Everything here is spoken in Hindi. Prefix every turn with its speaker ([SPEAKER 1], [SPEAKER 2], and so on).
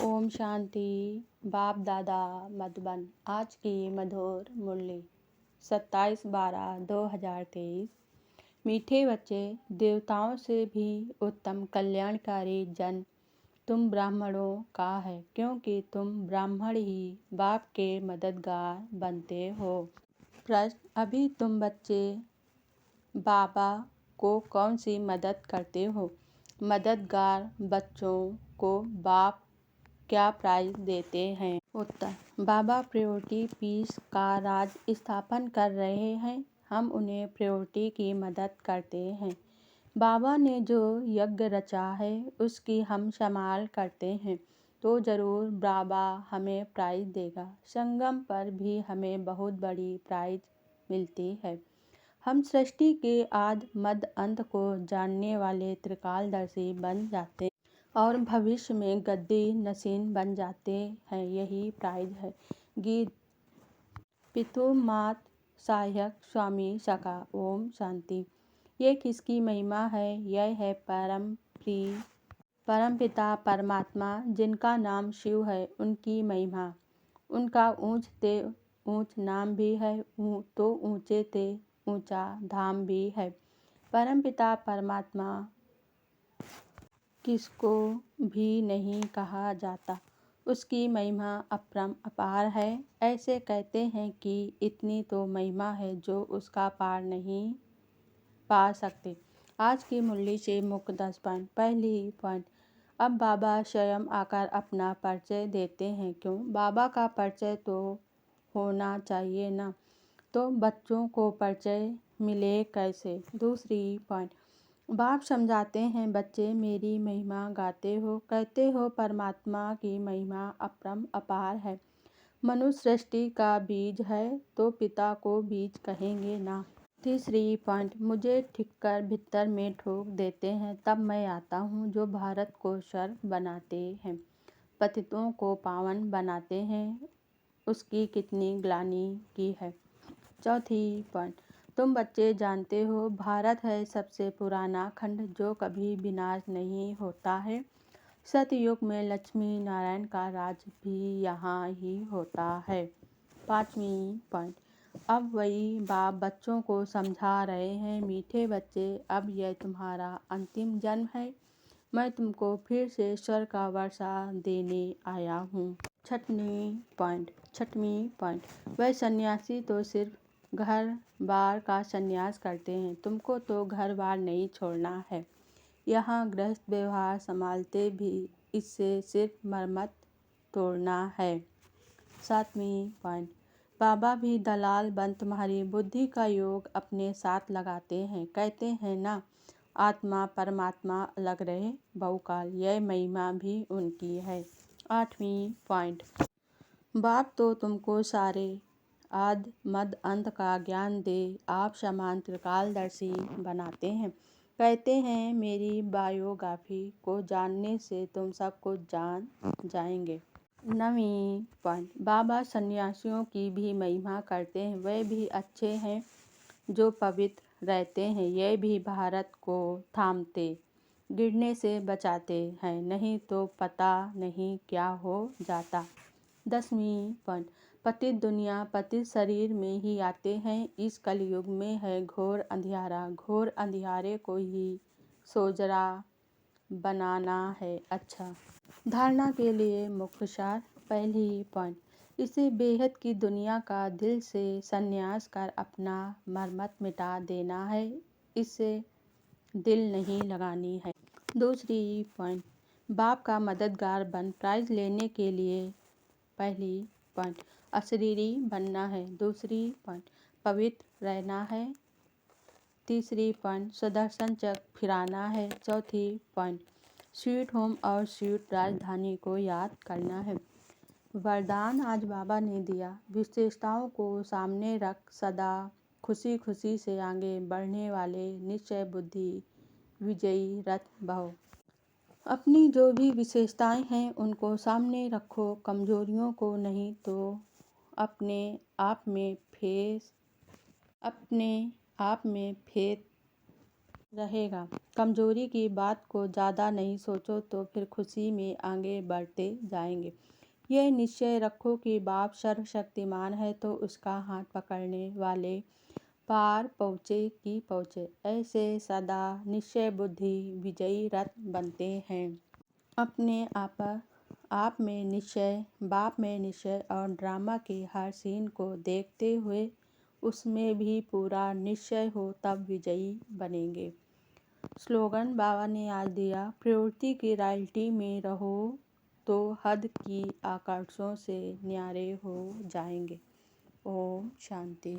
[SPEAKER 1] ओम शांति। बाप दादा मधुबन। आज की मधुर मुरली 27/12/2023। मीठे बच्चे, देवताओं से भी उत्तम कल्याणकारी जन तुम ब्राह्मणों का है, क्योंकि तुम ब्राह्मण ही बाप के मददगार बनते हो। प्रश्न: अभी तुम बच्चे बाबा को कौन सी मदद करते हो? मददगार बच्चों को बाप क्या प्राइज देते हैं? उत्तर: बाबा प्रायोरिटी पीस का राज स्थापन कर रहे हैं। हम उन्हें प्रायोरिटी की मदद करते हैं। बाबा ने जो यज्ञ रचा है उसकी हम संभाल करते हैं, तो जरूर बाबा हमें प्राइज देगा। संगम पर भी हमें बहुत बड़ी प्राइज मिलती है। हम सृष्टि के आदि मध्य अंत को जानने वाले त्रिकालदर्शी बन जाते हैं और भविष्य में गद्दी नसीन बन जाते हैं। यही प्राइज है। गीत: पितु मात सहायक स्वामी सखा। ओम शांति। ये किसकी महिमा है? यह है परमपिता परमात्मा, जिनका नाम शिव है, उनकी महिमा। उनका ऊंच ते ऊंच नाम भी है, तो ऊंचे ते ऊंचा धाम भी है। परमपिता परमात्मा किसको भी नहीं कहा जाता, उसकी महिमा अपरंपार है। ऐसे कहते हैं कि इतनी तो महिमा है जो उसका पार नहीं पा सकते। आज की मुरली से मुख्य 10 पॉइंट। पहली पॉइंट: अब बाबा स्वयं आकर अपना परिचय देते हैं। क्यों? बाबा का परिचय तो होना चाहिए ना, तो बच्चों को परिचय मिले कैसे? दूसरी पॉइंट: बाप समझाते हैं, बच्चे मेरी महिमा गाते हो, कहते हो परमात्मा की महिमा अपरंपार है। मनुष्य सृष्टि का बीज है, तो पिता को बीज कहेंगे ना। तीसरी पॉइंट: मुझे ठिक्कर भीतर में ठोक देते हैं, तब मैं आता हूँ जो भारत को स्वर्ग बनाते हैं, पतितों को पावन बनाते हैं, उसकी कितनी ग्लानि की है। चौथी पॉइंट: तुम बच्चे जानते हो, भारत है सबसे पुराना खंड जो कभी विनाश नहीं होता है। सतयुग में लक्ष्मी नारायण का राज भी यहाँ ही होता है। पांचवी पॉइंट: अब वही बाप बच्चों को समझा रहे हैं, मीठे बच्चे, अब यह तुम्हारा अंतिम जन्म है। मैं तुमको फिर से स्वर्ग का वर्षा देने आया हूँ। छठवीं पॉइंट: वह सन्यासी तो सिर्फ घर बार का संन्यास करते हैं, तुमको तो घर बार नहीं छोड़ना है। यहाँ गृहस्थ व्यवहार संभालते भी, इससे सिर्फ मरम्मत तोड़ना है। सातवीं पॉइंट: बाबा भी दलाल बन तुम्हारी बुद्धि का योग अपने साथ लगाते हैं, कहते हैं ना, आत्मा परमात्मा अलग रहे बहुकाल। यह महिमा भी उनकी है। आठवीं पॉइंट: बाप तो तुमको सारे आदि मध्य अंत का ज्ञान दे आप समान त्रिकालदर्शी बनाते हैं, कहते हैं मेरी बायोग्राफी को जानने से तुम सब कुछ जान जाएंगे। नवीं पॉइंट: बाबा सन्यासियों की भी महिमा करते हैं, वे भी अच्छे हैं जो पवित्र रहते हैं, यह भी भारत को थामते गिरने से बचाते हैं, नहीं तो पता नहीं क्या हो जाता। 10वीं पॉइंट: पतित दुनिया पतित शरीर में ही आते हैं। इस कलयुग में है घोर अंधियारा, घोर अंधियारे को ही सोजरा बनाना है। अच्छा, धारणा के लिए मुख्य सार। पहली पॉइंट: इसे बेहद की दुनिया का दिल से संन्यास कर अपना मरम्मत मिटा देना है, इससे दिल नहीं लगानी है। दूसरी पॉइंट: बाप का मददगार बन प्राइज लेने के लिए पहली पॉइंट अशरीरी बनना है। दूसरी पॉइंट पवित्र रहना है। तीसरी पॉइंट सुदर्शन चक्र फिराना है। चौथी पॉइंट स्वीट होम और स्वीट राजधानी को याद करना है। वरदान आज बाबा ने दिया, विशेषताओं को सामने रख सदा खुशी खुशी से आगे बढ़ने वाले निश्चय बुद्धि विजयी रथ भव। अपनी जो भी विशेषताएं हैं उनको सामने रखो, कमजोरियों को नहीं, तो अपने आप में फेथ रहेगा। कमजोरी की बात को ज़्यादा नहीं सोचो तो फिर खुशी में आगे बढ़ते जाएंगे। यह निश्चय रखो कि बाप सर्वशक्तिमान है तो उसका हाथ पकड़ने वाले पार पहुँचे कि पहुँचे। ऐसे सदा निश्चय बुद्धि विजयी रथ बनते हैं। अपने आप में निश्चय, बाप में निश्चय और ड्रामा के हर सीन को देखते हुए उसमें भी पूरा निश्चय हो तब विजयी बनेंगे। स्लोगन बाबा ने आज दिया, प्रवृत्ति की रॉयल्टी में रहो तो हद की आकर्षों से न्यारे हो जाएंगे। ओम शांति।